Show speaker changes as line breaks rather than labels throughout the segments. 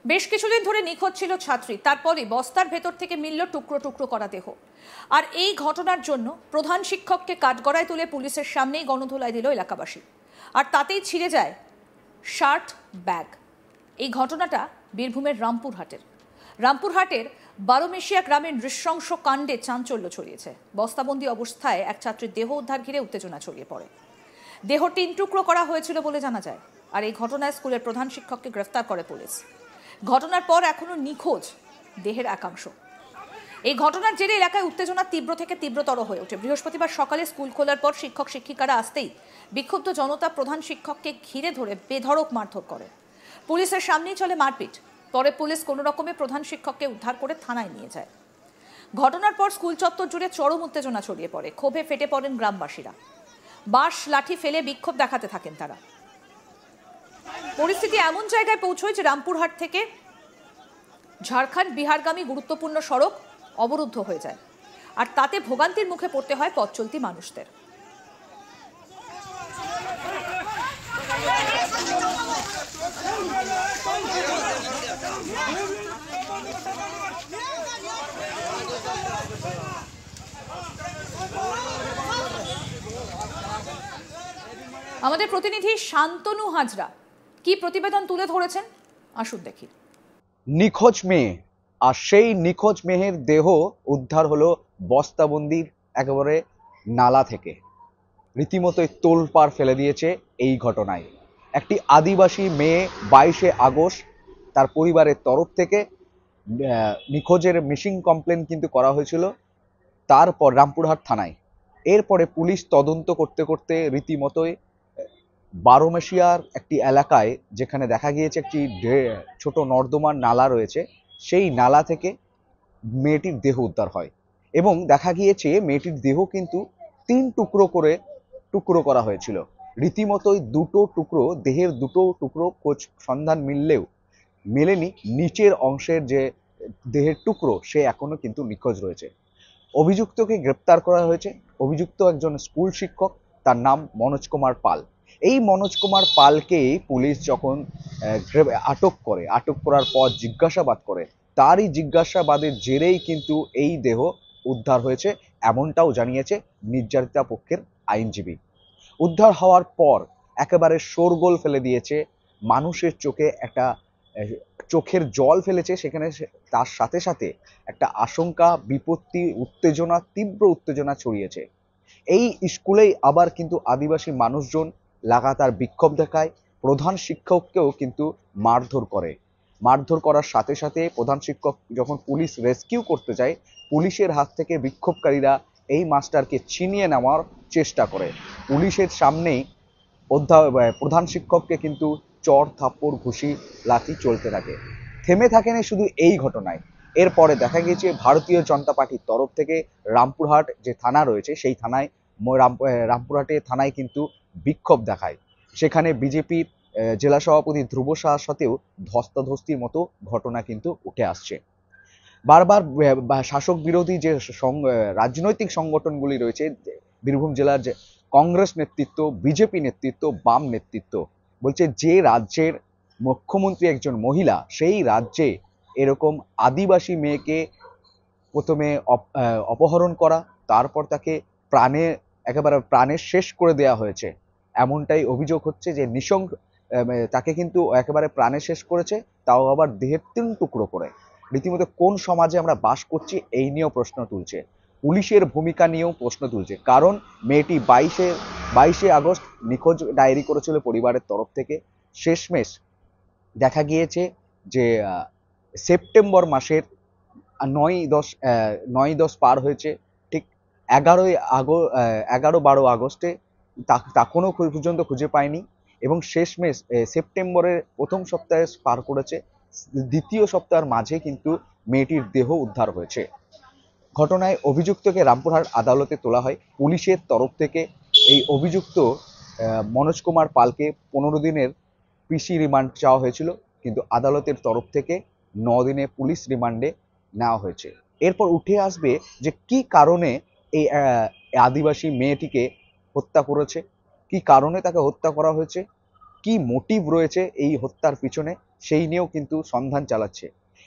বেশ কিছুদিন ধরে নিখোঁজ ছিল ছাত্রী, তারপরে বস্তার ভেতর থেকে মিলল টুকরো টুকরো করা দেহ। আর এই ঘটনার জন্য প্রধান শিক্ষককে কাঠগড়ায় তুলে পুলিশের সামনেই গণধোলাই দিল এলাকাবাসী। আর তাতেই ছিঁড়ে যায় শার্ট, ব্যাগ। এই ঘটনাটা বীরভূমের রামপুরহাটের বারোমেশিয়া গ্রামের নৃশংস কাণ্ডে চাঞ্চল্য ছড়িয়েছে। বস্তাবন্দি অবস্থায় এক ছাত্রীর দেহ উদ্ধার ঘিরে উত্তেজনা ছড়িয়ে পড়ে। দেহ 3 টুকরো করা হয়েছিল বলে জানা যায়। আর এই ঘটনায় স্কুলের প্রধান শিক্ষককে গ্রেফতার করে পুলিশ। ঘটনার পর এখনো নিখোঁজ দেহের একাংশ। এই ঘটনার জেরে এলাকায় উত্তেজনা তীব্র থেকে তীব্রতর হয়ে ওঠে। বৃহস্পতিবার সকালে স্কুল খোলার পর শিক্ষক শিক্ষিকারা আসতেই বিক্ষুব্ধ জনতা প্রধান শিক্ষককে ঘিরে ধরে বেধড়ক মারধর করে। পুলিশের সামনেই চলে মারপিট। পরে পুলিশ কোনো রকমে প্রধান শিক্ষককে উদ্ধার করে থানায় নিয়ে যায়। ঘটনার পর স্কুল চত্বর জুড়ে চরম উত্তেজনা ছড়িয়ে পড়ে। ক্ষোভে ফেটে পড়েন গ্রামবাসীরা। বাঁশ লাঠি ফেলে বিক্ষোভ দেখাতে থাকেন তারা। পরিস্থিতি এমন জায়গায় পৌঁছয় যে রামপুরহাট থেকে ঝাড়খণ্ড বিহারগামী গুরুত্বপূর্ণ সড়ক অবরুদ্ধ হয়ে যায়। আর তাতে ভোগান্তির মুখে পড়তে হয় পথ চলতি মানুষদের। আমাদের প্রতিনিধি শান্তনু হাজরা কি প্রতিবেদন তুলে ধরেছেন, আসুন দেখি।
নিখোঁজ মেয়ে, আর সেই নিখোঁজ মেয়ের দেহ উদ্ধার হলো বস্তাবন্দির একেবারে নালা থেকে। রীতিমতোই তোলপাড় ফেলে দিয়েছে এই ঘটনায়। একটি আদিবাসী মেয়ে 22শে আগস্ট তার পরিবারের তরফ থেকে নিখোঁজের মিসিং কমপ্লেন কিন্তু করা হয়েছিল তারপর রামপুরহাট থানায়। এরপরে পুলিশ তদন্ত করতে করতে রীতিমতোই বারোমেশিয়ার একটি এলাকায়, যেখানে দেখা গিয়েছে একটি ছোট নর্দমার নালা রয়েছে, সেই নালা থেকে মেয়েটির দেহ উদ্ধার হয় এবং দেখা গিয়েছে মেয়েটির দেহ কিন্তু 3 টুকরো করা হয়েছিল। রীতিমতোই দেহের দুটো টুকরো খোঁজ সন্ধান মিললেও মেলেনি নিচের অংশের যে দেহের টুকরো, সে এখনো কিন্তু নিখোঁজ রয়েছে। অভিযুক্তকে গ্রেপ্তার করা হয়েছে। অভিযুক্ত একজন স্কুল শিক্ষক, তার নাম মনোজ কুমার পাল। এই মনোজ কুমার পালকে পুলিশ যখন আটক করার পর জিজ্ঞাসাবাদ করে, তারই জিজ্ঞাসাবাদের জেরেই কিন্তু এই দেহ উদ্ধার হয়েছে, এমনটাও জানিয়েছে নির্যাতিতা পক্ষের আইনজীবী। উদ্ধার হওয়ার পর একেবারে শোরগোল ফেলে দিয়েছে, মানুষের চোখে একটা চোখের জল ফেলেছে। সেখানে তার সাথে সাথে একটা আশঙ্কা, বিপত্তি, উত্তেজনা, তীব্র উত্তেজনা ছড়িয়েছে। এই স্কুলেই আবার কিন্তু আদিবাসী মানুষজন লাগাতার বিক্ষোভ দেখায়। প্রধান শিক্ষককেও কিন্তু মারধর করার সাথে সাথে প্রধান শিক্ষক যখন পুলিশ রেস্কিউ করতে যায়, পুলিশের হাত থেকে বিক্ষোভকারীরা এই মাস্টারকে ছিনিয়ে নেওয়ার চেষ্টা করে। পুলিশের সামনেই প্রধান শিক্ষককে কিন্তু চর, থাপ্পড়, ঘুষি, লাথি চলতে থাকে। থেমে থাকেনি শুধু এই ঘটনায়। এরপরে দেখা গিয়েছে ভারতীয় জনতা পার্টির তরফ থেকে রামপুরহাট যে থানা রয়েছে, সেই থানায় রামপুরহাটে থানায় কিন্তু বিক্ষোভ দেখায়। সেখানে বিজেপির জেলা সভাপতি ধ্রুব সাহার সাথেও ধস্তাধস্তির মতো ঘটনা কিন্তু উঠে আসছে। বারবার শাসক বিরোধী যে রাজনৈতিক সংগঠনগুলি রয়েছে বীরভূম জেলার, যে কংগ্রেস নেতৃত্ব, বিজেপি নেতৃত্ব, বাম নেতৃত্ব বলছে যে রাজ্যের মুখ্যমন্ত্রী একজন মহিলা, সেই রাজ্যে এরকম আদিবাসী মেয়েকে প্রথমে অপহরণ করা, তারপর তাকে একেবারে প্রাণে শেষ করে দেওয়া হয়েছে, এমনটাই অভিযোগ হচ্ছে। যে তাকে কিন্তু একেবারে প্রাণে শেষ করেছে, তাও আবার দেহের 3 টুকরো করে। রীতিমতো কোন সমাজে আমরা বাস করছি, এই নিয়েও প্রশ্ন তুলছে। পুলিশের ভূমিকা নিয়েও প্রশ্ন তুলছে, কারণ মেয়েটি 22শে আগস্ট নিখোঁজ ডায়েরি করেছিল পরিবারের তরফ থেকে। শেষমেশ দেখা গিয়েছে যে সেপ্টেম্বর মাসের 9-10 পার হয়েছে, ঠিক 11-12 আগস্টে তখনও পর্যন্ত খুঁজে পায়নি এবং শেষমেশ সেপ্টেম্বরের প্রথম সপ্তাহে পার করেছে, দ্বিতীয় সপ্তাহের মাঝে কিন্তু মেয়েটির দেহ উদ্ধার হয়েছে। ঘটনায় অভিযুক্তকে রামপুরহাট আদালতে তোলা হয় পুলিশের তরফ থেকে। এই অভিযুক্ত মনোজ কুমার পালকে 15 দিনের পিসি রিমান্ড চাওয়া হয়েছিল, কিন্তু আদালতের তরফ থেকে 9 দিনে পুলিশ রিমান্ডে নেওয়া হয়েছে। এরপর উঠে আসবে যে কি কারণে এই আদিবাসী মেয়েটিকে হত্যা করেছে, কি কারণে তাকে হত্যা করা হয়েছে, কি মোটিভ রয়েছে এই হত্যার পিছনে, সেই নিয়েও কিন্তু সন্ধান চালাচ্ছে।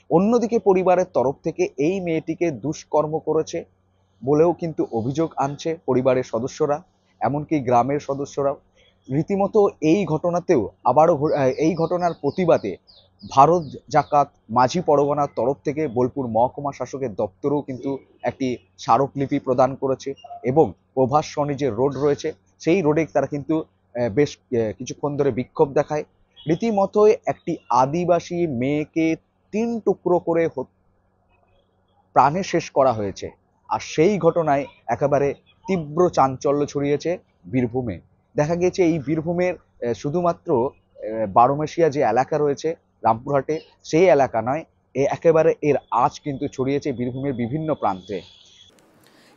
অন্যদিকে পরিবারের তরফ থেকে এই মেয়েটিকে দুষ্কর্ম করেছে বলেও কিন্তু অভিযোগ আনছে পরিবারের সদস্যরা, এমনকি গ্রামের সদস্যরাও। রীতিমতো এই ঘটনাতেও এই ঘটনার প্রতিবাদে ভারত জাকাত মাঝি পরগনার তরফ থেকে বোলপুর মহকুমা শাসকের দপ্তরেও কিন্তু একটি স্মারকলিপি প্রদান করেছে এবং প্রভাসনী যে রোড রয়েছে সেই রোডে তারা কিন্তু বেশ কিছুক্ষণ ধরে বিক্ষোভ দেখায়। রীতিমতোই একটি আদিবাসী মেয়েকে 3 টুকরো করে প্রাণে শেষ করা হয়েছে। আর সেই ঘটনায় একেবারে তীব্র চাঞ্চল্য ছড়িয়েছে বীরভূমে। দেখা গিয়েছে এই বীরভূমের শুধুমাত্র বারোমেশিয়া যে এলাকা রয়েছে রামপুরহাটে, সেই এলাকা নয়, একেবারে এর আঁচ কিন্তু ছড়িয়েছে বীরভূমের বিভিন্ন প্রান্তে।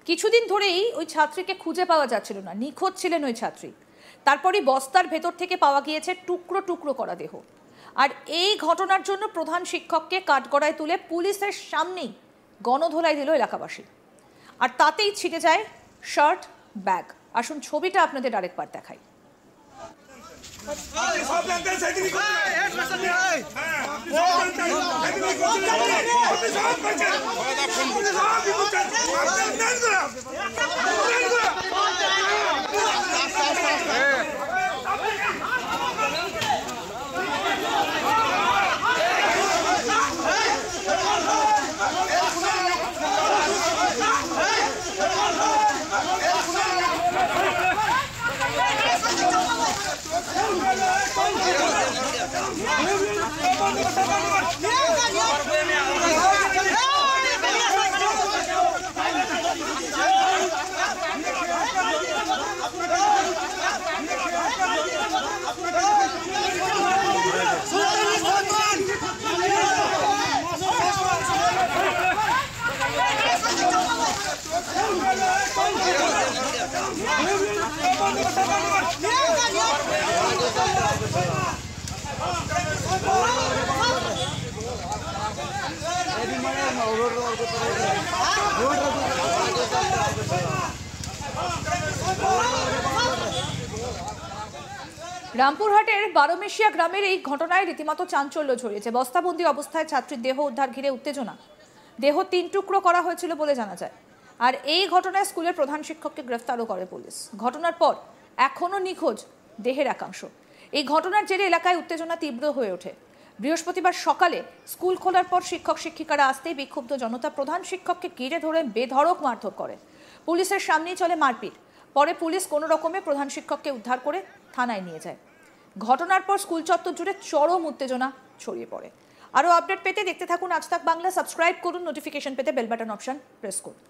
কিছুদিন ধরেই ওই ছাত্রীকে খুঁজে পাওয়া যাচ্ছিল না, নিখোঁজ ছিলেন ওই ছাত্রী। তারপরই বস্তার ভেতর থেকে পাওয়া গিয়েছে টুকরো টুকরো করা দেহ। আর এই ঘটনার জন্য প্রধান শিক্ষককে কাঠগড়ায় তুলে পুলিশের সামনেই গণধোলাই দিল এলাকাবাসী। আর তাতেই ছিটে যায় শার্ট, ব্যাগ। আসুন ছবিটা আপনাদের আরেকবার দেখাই। রামপুরহাটের বারোমেশিয়া গ্রামের এই ঘটনায় রীতিমতো চাঞ্চল্য ছড়িয়েছে। বস্তাবন্দি অবস্থায় ছাত্রীর দেহ উদ্ধার ঘিরে উত্তেজনা। দেহ 3 টুকরো করা হয়েছিল বলে জানা যায়। আর এই ঘটনায় স্কুলের প্রধান শিক্ষককে গ্রেফতারও করে পুলিশ। ঘটনার পর এখনো নিখোঁজ দেহের একাংশ। এই ঘটনার জেরে এলাকায় উত্তেজনা তীব্র হয়ে ওঠে। বৃহস্পতিবার সকালে স্কুল খোলার পর শিক্ষক শিক্ষিকারা আসতেই বিক্ষুব্ধ জনতা প্রধান শিক্ষককে ঘিরে ধরে বেধড়ক মারধর করে। পুলিশের সামনেই চলে মারপিট। পরে পুলিশ কোনো রকমে প্রধান শিক্ষককে উদ্ধার করে থানায় নিয়ে যায়। ঘটনার পর স্কুল চত্বর জুড়ে চরম উত্তেজনা ছড়িয়ে পড়ে। আরও আপডেট পেতে দেখতে থাকুন আজ তাক বাংলা। সাবস্ক্রাইব করুন, নোটিফিকেশন পেতে বেল বাটন অপশন প্রেস করুন।